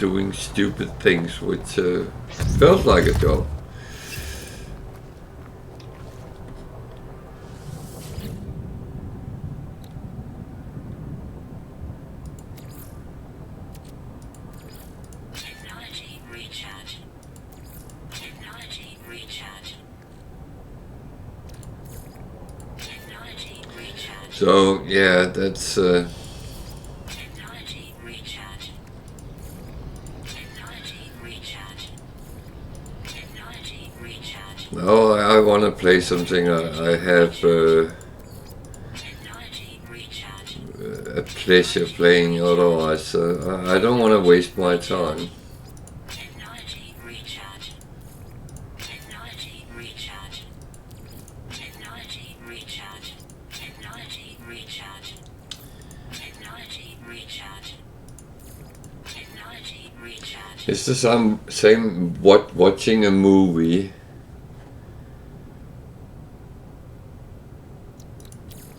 doing stupid things which felt like a job. So yeah, that's now I want to play something I have a pleasure playing. Otherwise, I don't want to waste my time. It's the same watching a movie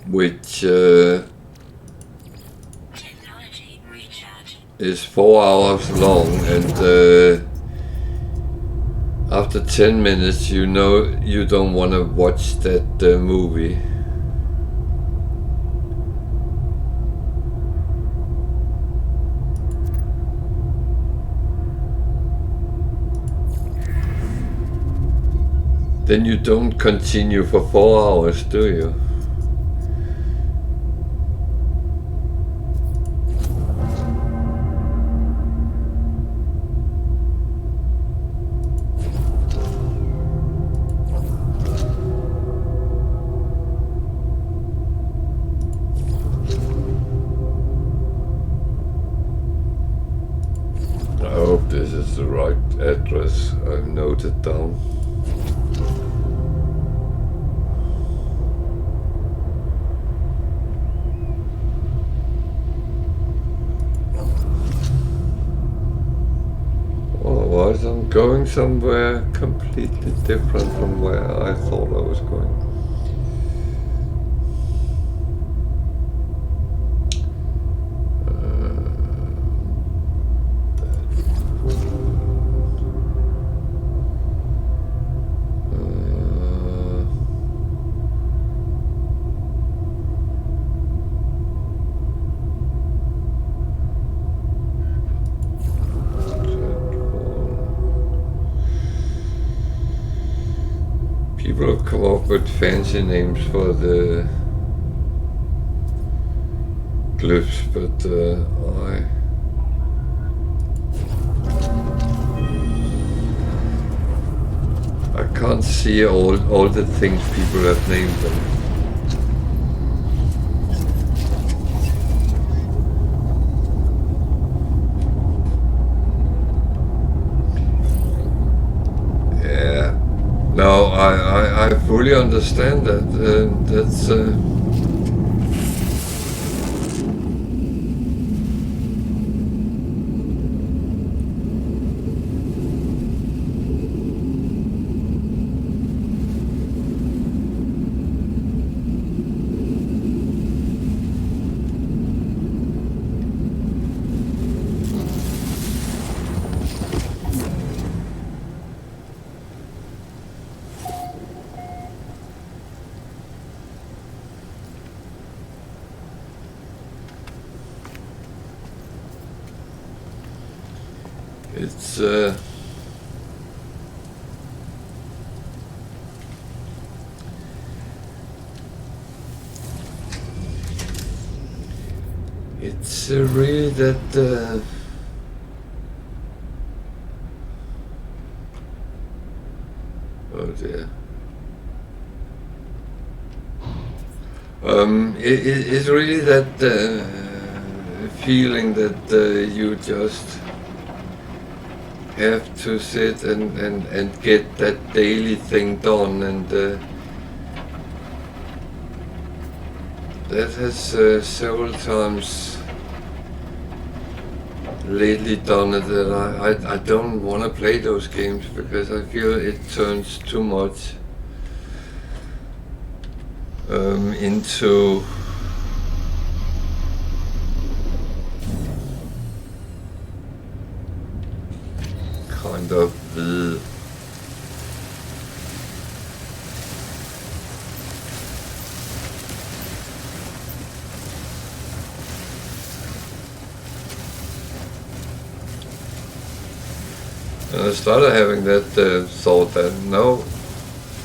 which is 4 hours long, and after 10 minutes you know you don't want to watch that movie. Then you don't continue for 4 hours, do you? I hope this is the right address I've noted down. Otherwise I'm going somewhere completely different from where I thought I was going. People have come up with fancy names for the glyphs, but I can't see all the things people have named them. No, I fully understand that. That's it's really that oh dear. It's really that feeling that you just have to sit and get that daily thing done, and that has several times lately done it that I don't want to play those games because I feel it turns too much into kind of And I started having that thought that no,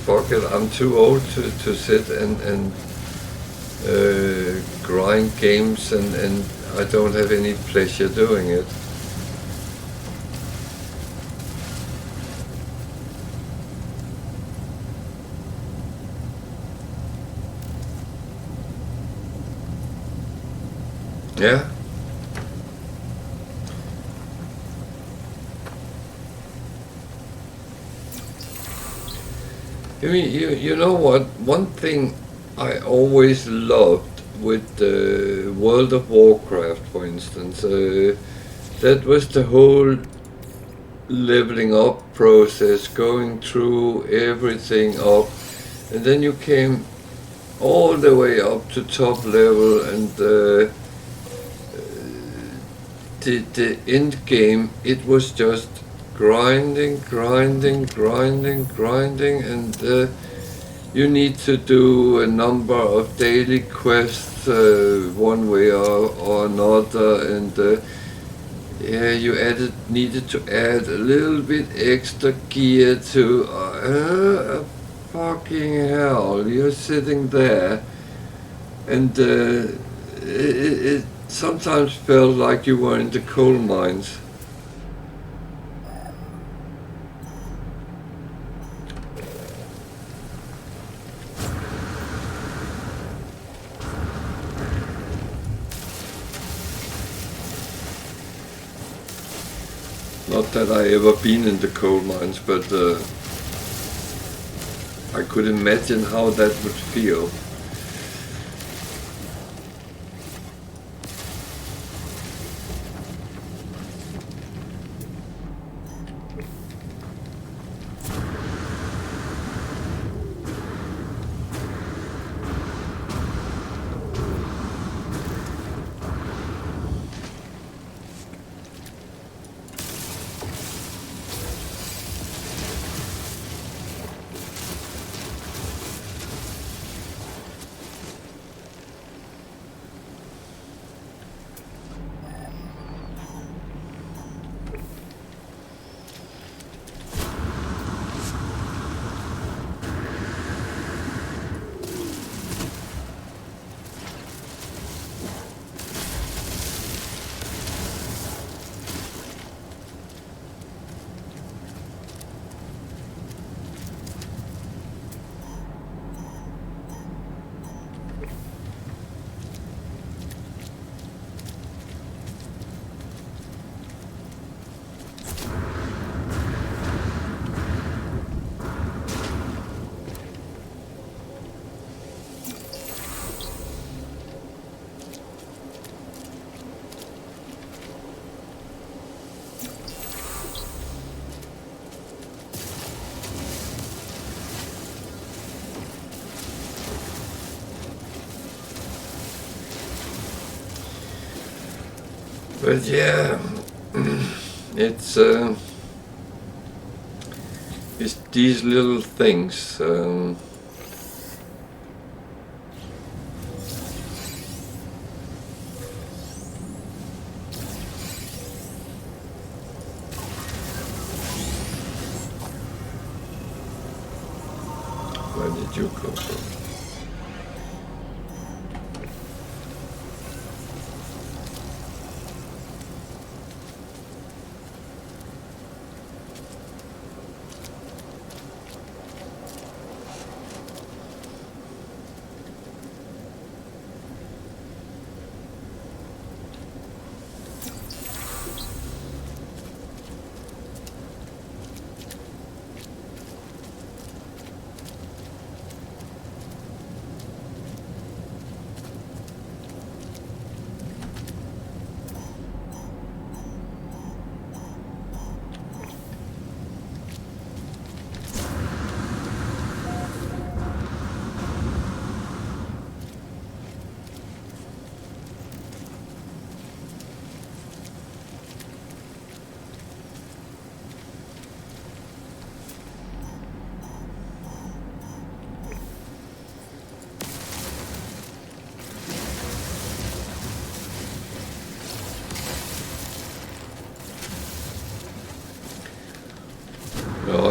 fuck it, I'm too old to sit and grind games and I don't have any pleasure doing it. Yeah. I mean, you know what? One thing I always loved with World of Warcraft, for instance, that was the whole leveling up process, going through everything up, and then you came all the way up to top level, and the end game, it was just grinding, and you need to do a number of daily quests one way or another, and yeah, you needed to add a little bit extra gear to fucking hell, you're sitting there, and it sometimes felt like you were in the coal mines. Not that I ever been in the coal mines, but I could imagine how that would feel. But yeah, it's these little things. Where did you come from?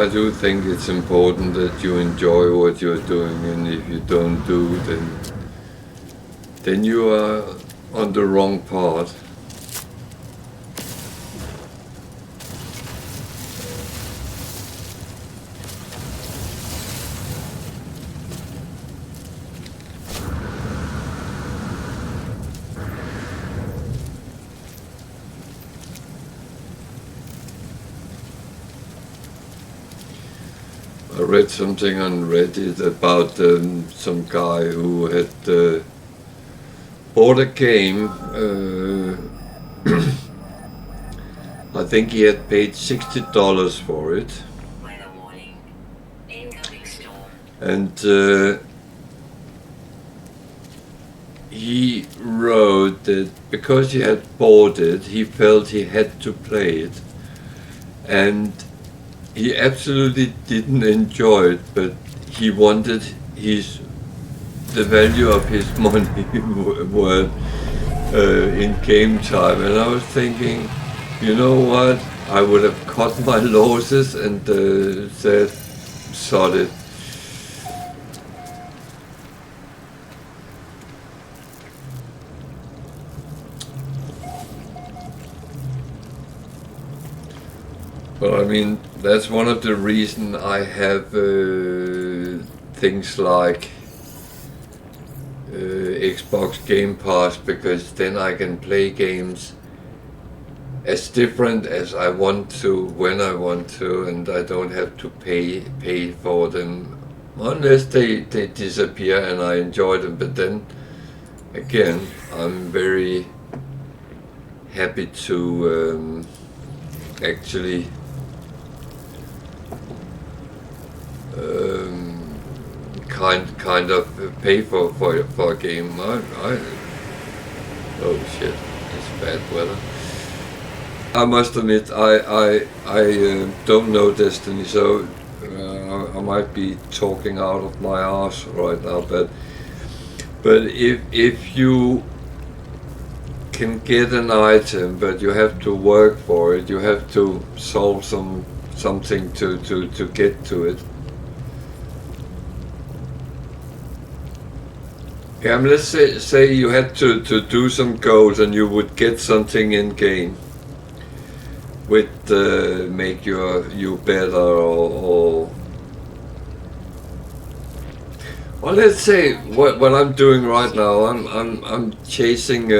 I do think it's important that you enjoy what you're doing, and if you don't do, then you are on the wrong path. I read something on Reddit about some guy who had bought a game. I think he had paid $60 for it. Weather warning. Incoming storm. And he wrote that because he had bought it, he felt he had to play it. And he absolutely didn't enjoy it, but he wanted the value of his money worth in game time. And I was thinking, you know what? I would have cut my losses and said, sod it. Well, I mean, that's one of the reasons I have things like Xbox Game Pass, because then I can play games as different as I want to, when I want to, and I don't have to pay for them unless they disappear and I enjoy them. But then again, I'm very happy to actually kind of pay for a game. Oh shit, it's bad weather. I must admit, I don't know Destiny, so I might be talking out of my arse right now. But if you can get an item, but you have to work for it, you have to solve something to get to it. Yeah, let's say you had to do some goals and you would get something in game with make you better, or well, let's say what I'm doing right now. I'm chasing a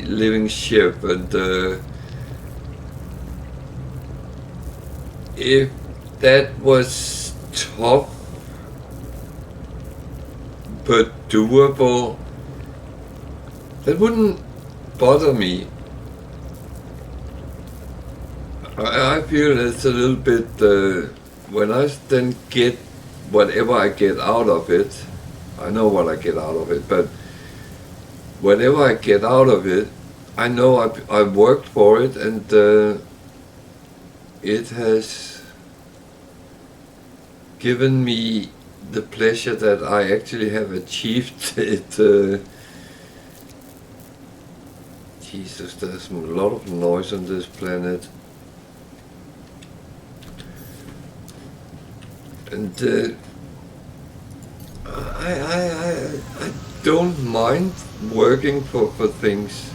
living ship, and if that was tough but doable, that wouldn't bother me. I feel it's a little bit when I then get whatever I get out of it. I know what I get out of it, but whatever I get out of it, I know I worked for it, and it has given me the pleasure that I actually have achieved it. Jesus, there's a lot of noise on this planet. And I don't mind working for things,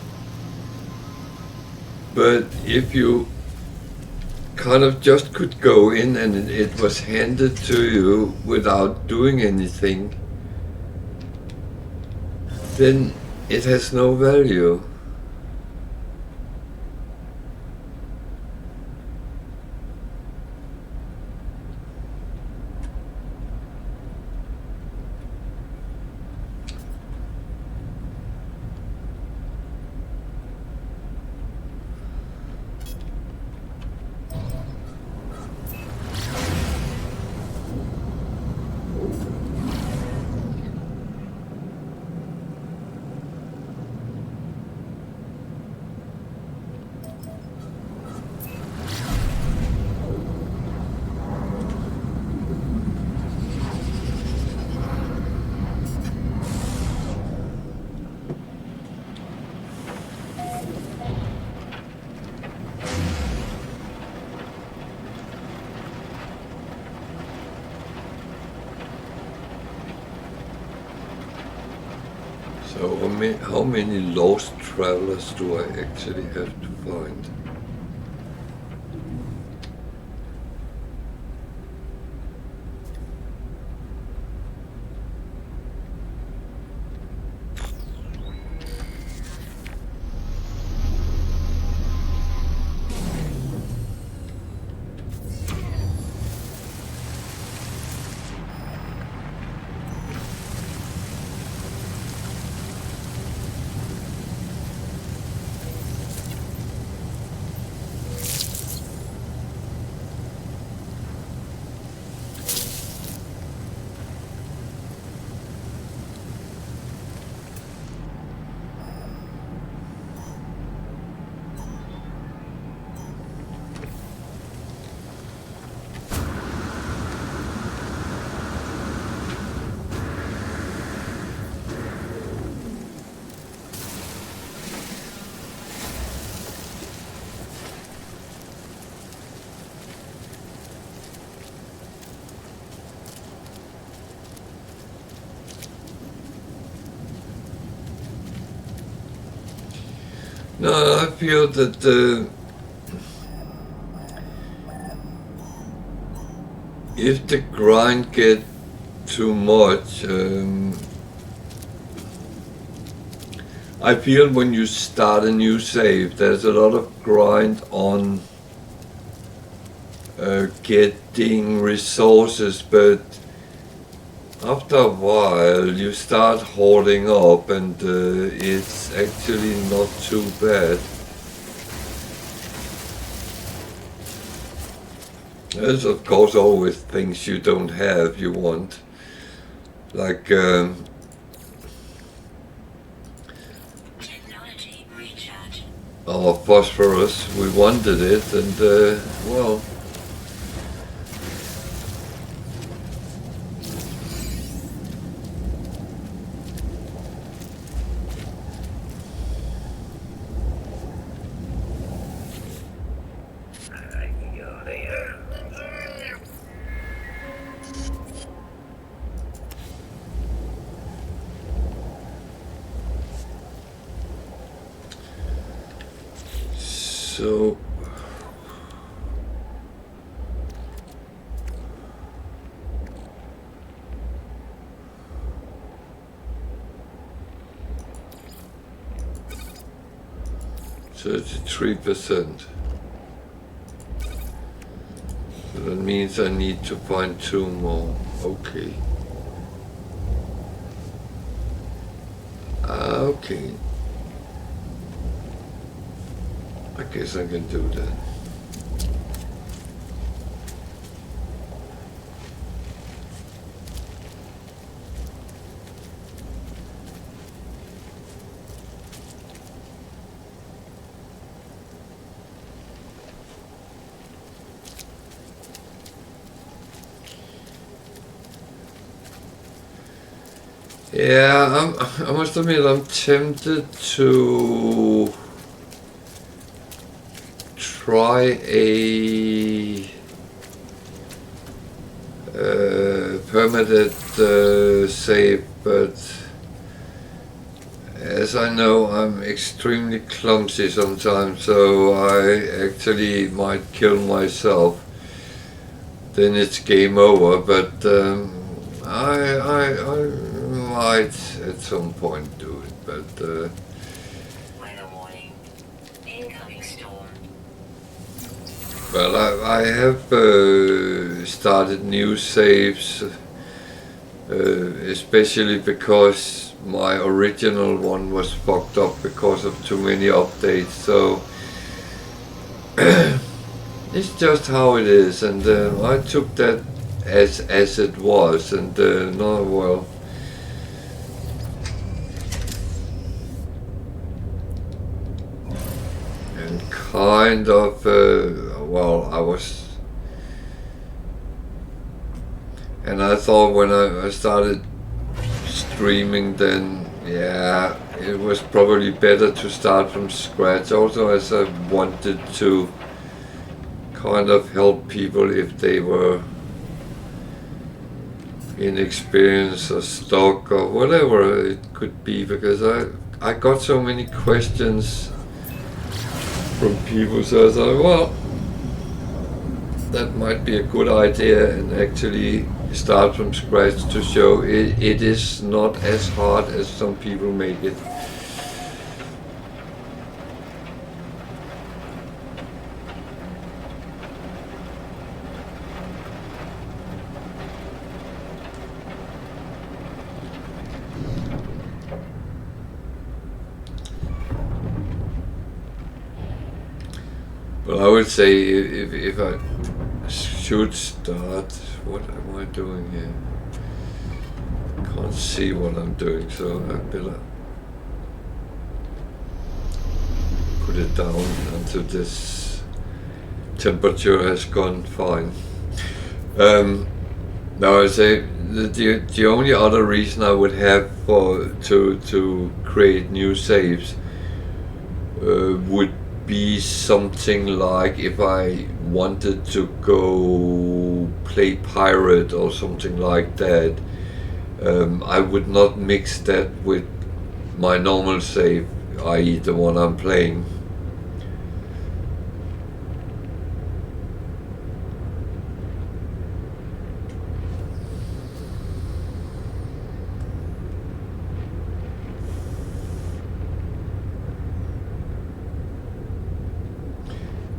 but if you kind of just could go in and it was handed to you without doing anything, then it has no value. So how many lost travelers do I actually have to find? No, I feel that if the grind get too much, I feel when you start a new save, there's a lot of grind on getting resources, but after a while you start hoarding up and it's actually not too bad. There's of course always things you don't have you want, like Technology recharge. our phosphorus. We wanted it, and well, so. 33%. So that means I need to find 2 more. Okay. Okay. I guess I can do that. Yeah, I must admit I'm tempted to try a permanent save, but as I know, I'm extremely clumsy sometimes, so I actually might kill myself. Then it's game over, but I might at some point do it, but Weather warning. Incoming storm. well, I have started new saves, especially because my original one was fucked up because of too many updates, so it's just how it is, and I took that as it was, and no, well, and kind of, well, I was, and I thought when I started streaming, then yeah, it was probably better to start from scratch, also as I wanted to kind of help people if they were inexperience or stock or whatever it could be, because I got so many questions from people, so I thought, well, that might be a good idea, and actually start from scratch to show it is not as hard as some people make it. But I would say if I should start, what am I doing here? Can't see what I'm doing, so I better put it down until this temperature has gone fine. Now I say the only other reason I would have to create new saves would be something like if I wanted to go play pirate or something like that. I would not mix that with my normal save, i.e. the one I'm playing.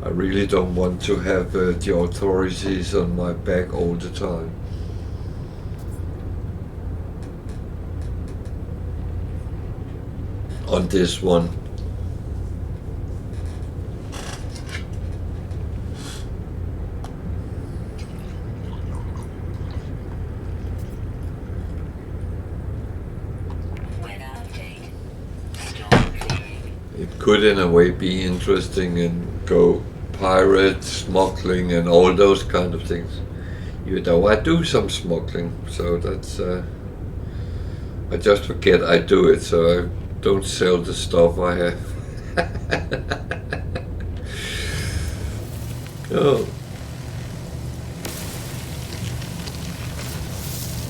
I really don't want to have the authorities on my back all the time. On this one. Weather update. Storm clearing. It could in a way be interesting and go pirate, smuggling and all those kind of things. Even though I do some smuggling, so that's I just forget I do it, so I don't sell the stuff I have. Oh.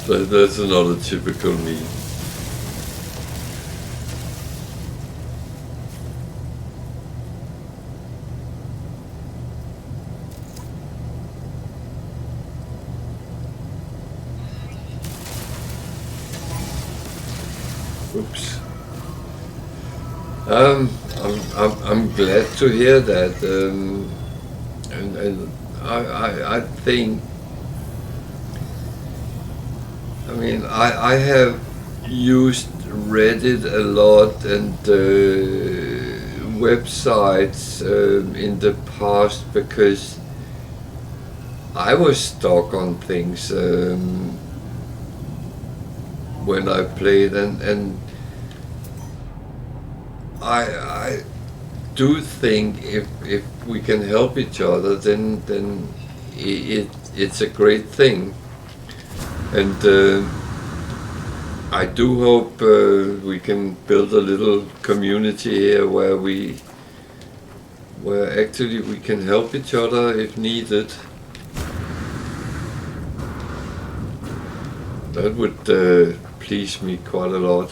So that's another typical me. Oops. I'm glad to hear that, and I think, I mean, I have used Reddit a lot and websites in the past because I was stuck on things when I played, and I do think if we can help each other, then it's a great thing, and I do hope we can build a little community here where actually we can help each other if needed. That would please me quite a lot.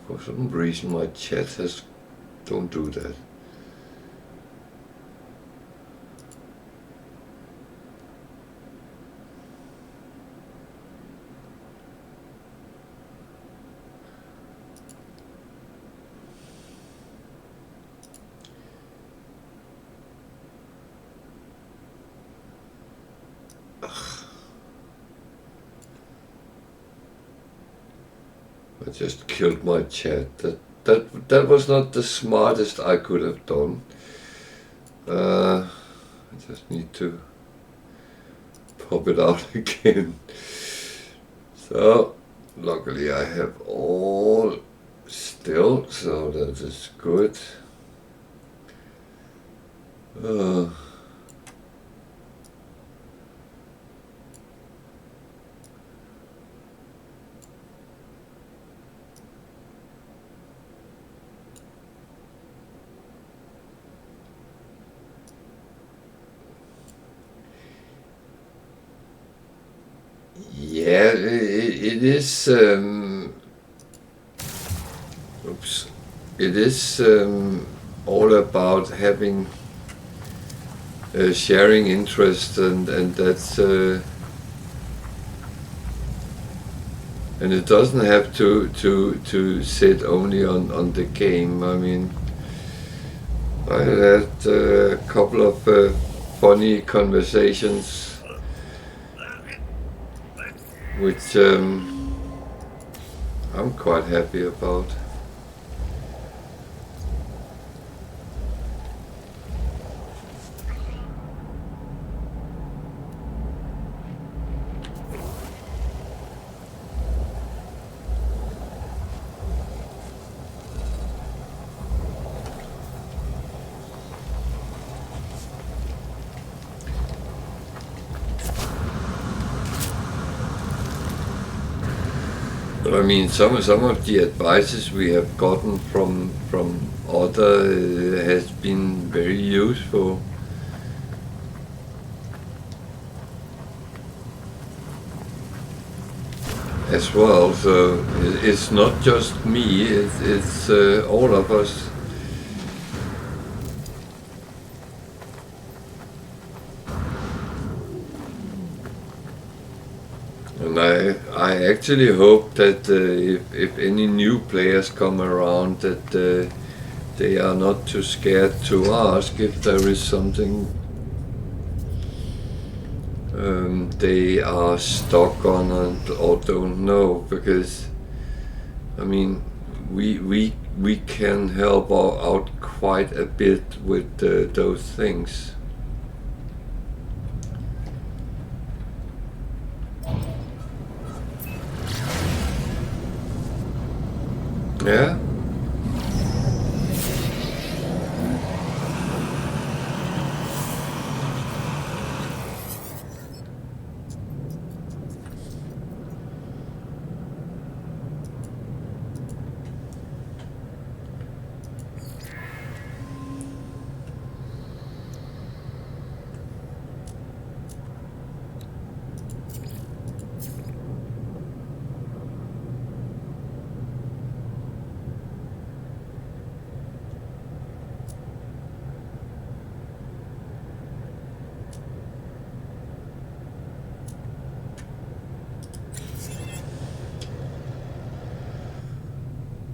For some reason my chat has, don't do that. I just killed my chat. That was not the smartest I could have done. I just need to pop it out again. So, luckily I have all still, so that is good. Uh, yeah, it is. Oops. It is all about having sharing interest, and that's and it doesn't have to sit only on the game. I mean, I had a couple of funny conversations, which I'm quite happy about. But I mean, some of the advices we have gotten from other has been very useful. As well, so it's not just me; it's all of us. And I actually hope that if any new players come around, that they are not too scared to ask if there is something they are stuck on or don't know, because I mean we can help out quite a bit with those things. Yeah.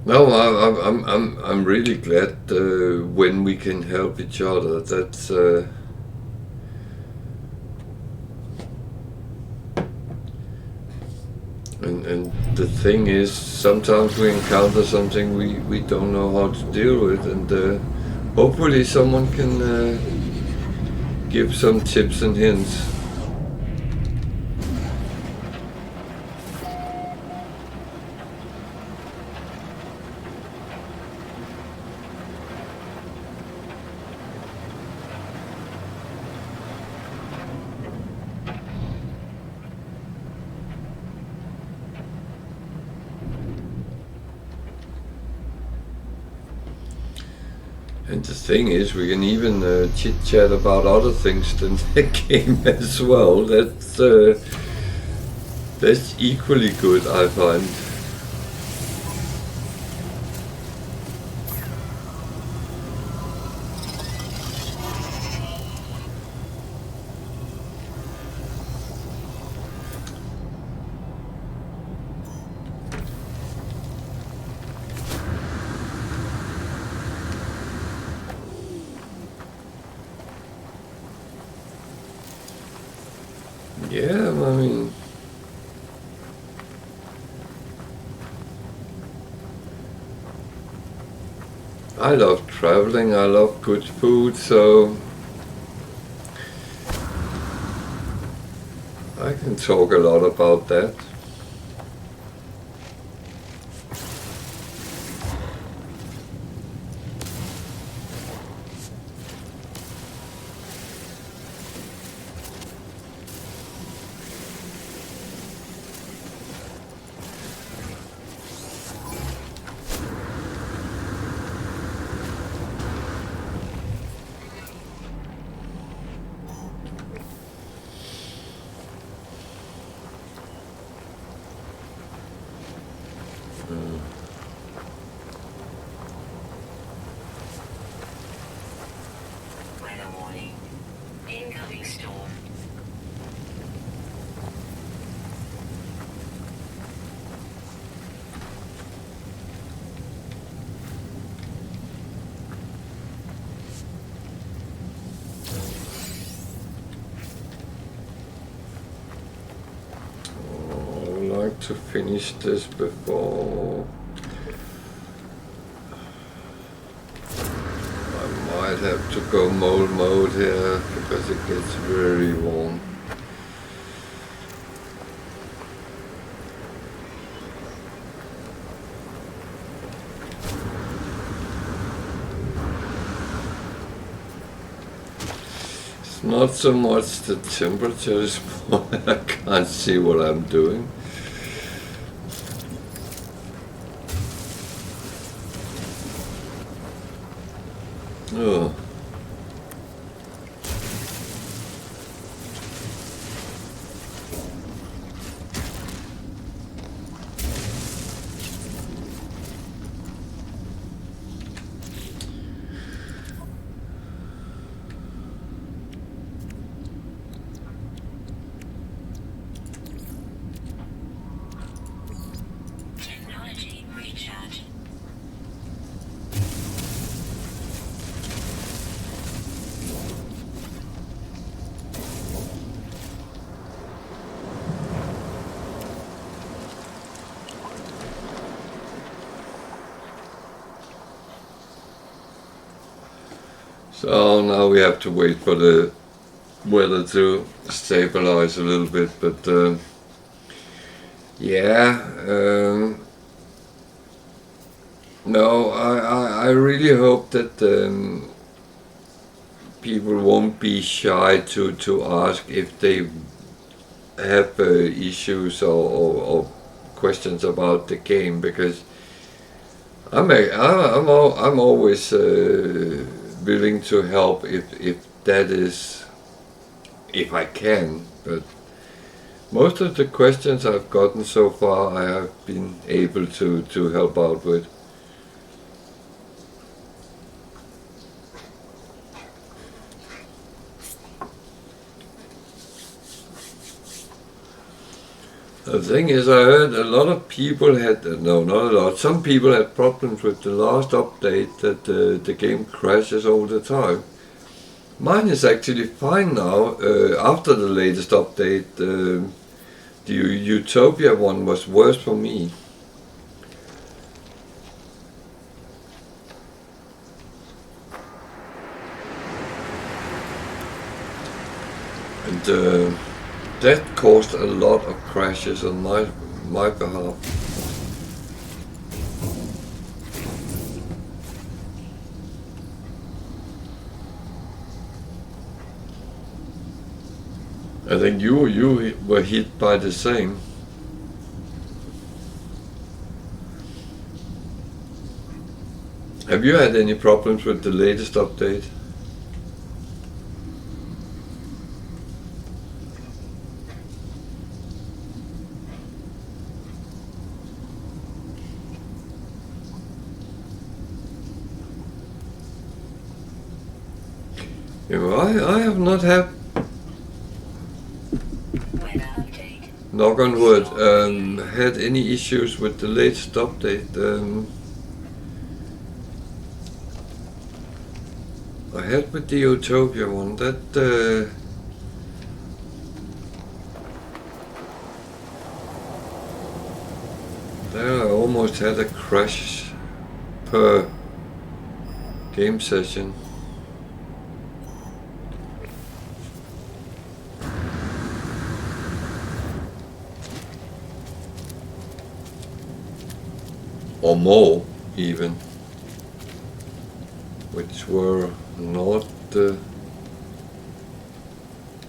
No, I'm really glad when we can help each other. That's and the thing is, sometimes we encounter something we don't know how to deal with, and hopefully someone can give some tips and hints. And the thing is, we can even chit chat about other things than the game as well. That's equally good, I find. Yeah, I mean, I love traveling, I love good food, so I can talk a lot about that. to finish this before. I might have to go mold mode here because it gets very warm. Not so much the temperature, it's more I can't see what I'm doing. Oh. Technology recharge. So now we have to wait for the weather to stabilize a little bit, but yeah, no, I really hope that people won't be shy to ask if they have issues or questions about the game, because I'm always willing to help if that is, if I can, but most of the questions I've gotten so far I have been able to help out with. The thing is, I heard a lot of people had, no, not a lot, some people had problems with the last update, that the game crashes all the time. Mine is actually fine now. After the latest update, the Utopia one was worse for me. And that caused a lot of crashes on my behalf. I think you were hit by the same. Have you had any problems with the latest update? I have not had, Weather update. knock on wood, had any issues with the latest update. I had with the Utopia one, that there I almost had a crash per game session. Or more, even, which were not the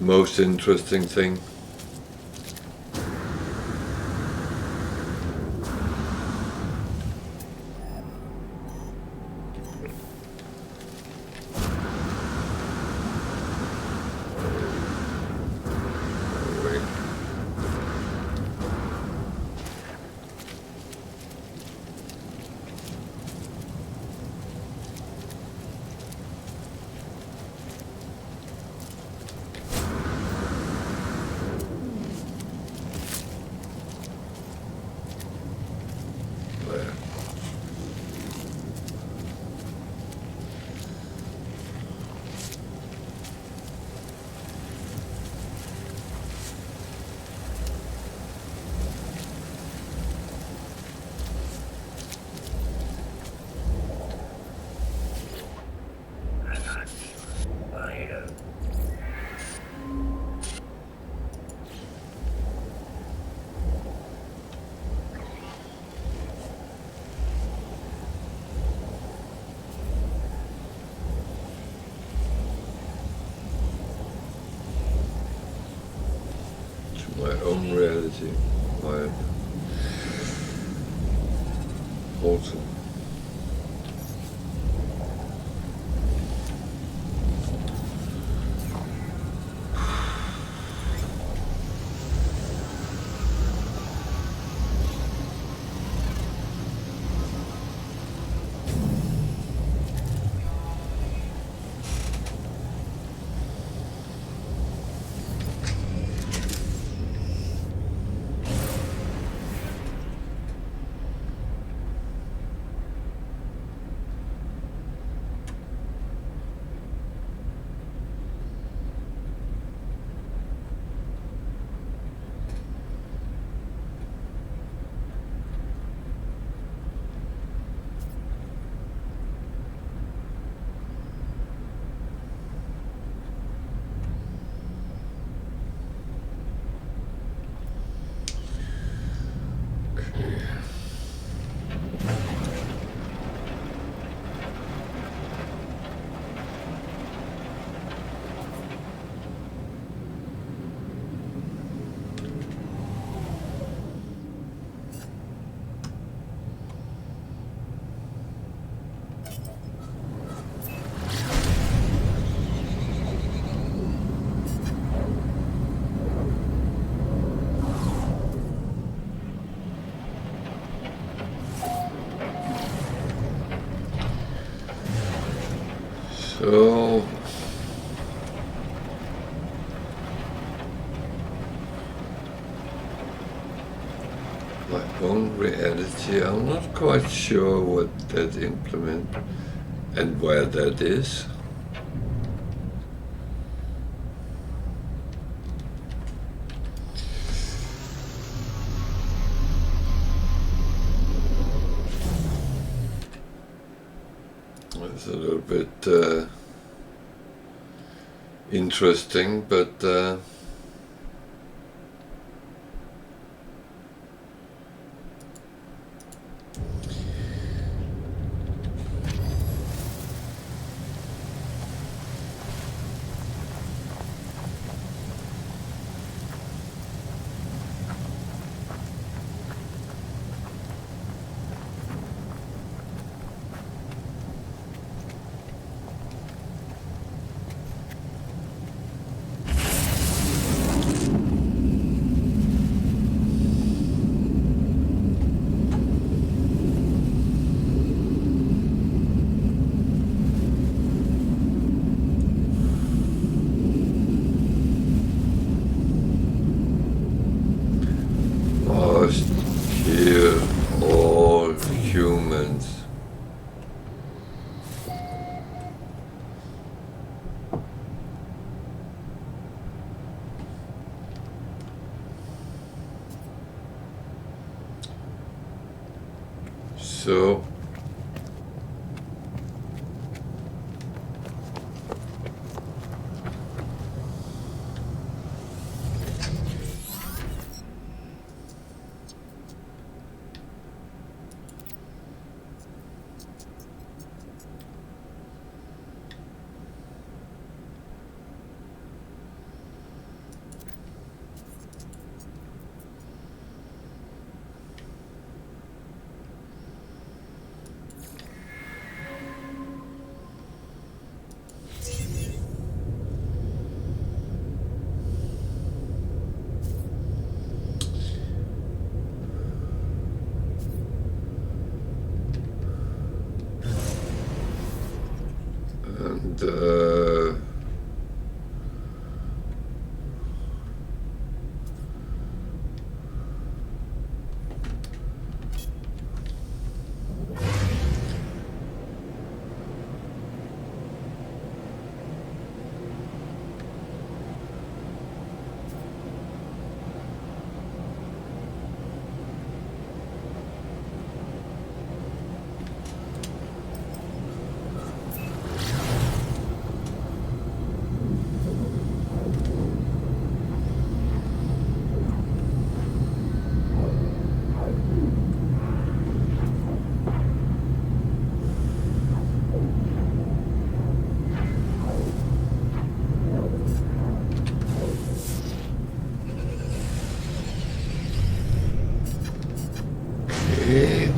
most interesting thing. Wait. my own reality. My also. So my own reality, I'm not quite sure what that implement and where that is. It's a little bit interesting, but must kill all humans. So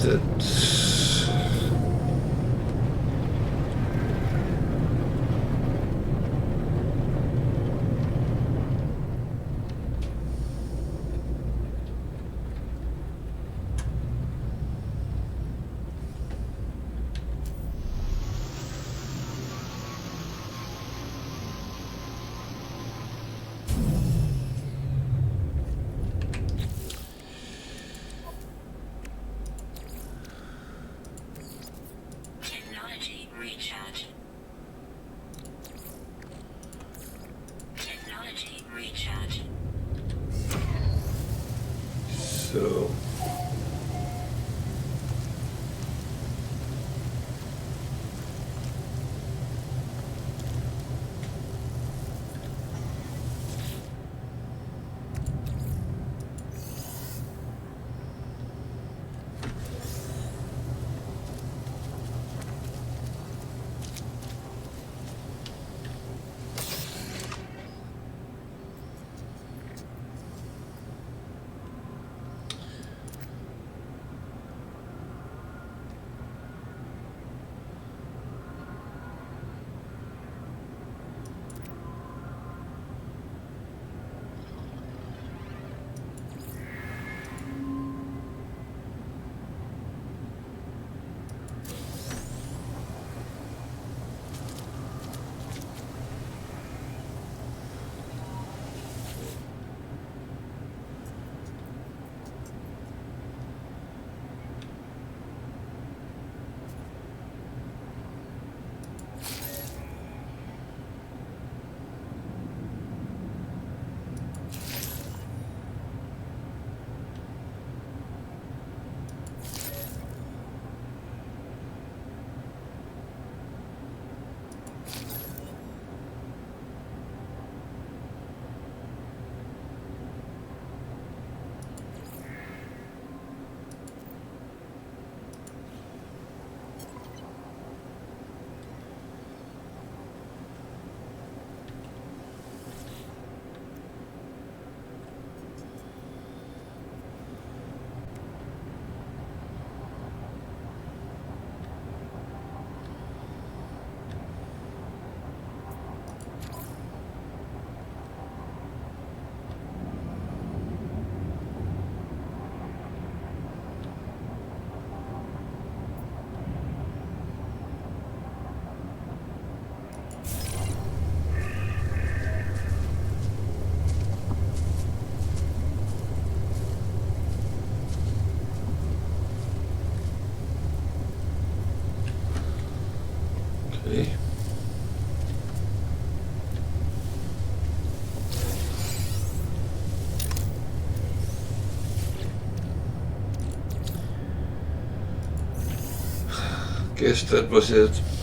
That's... Technology recharge. Technology recharge. So... Okay. Guess that was it.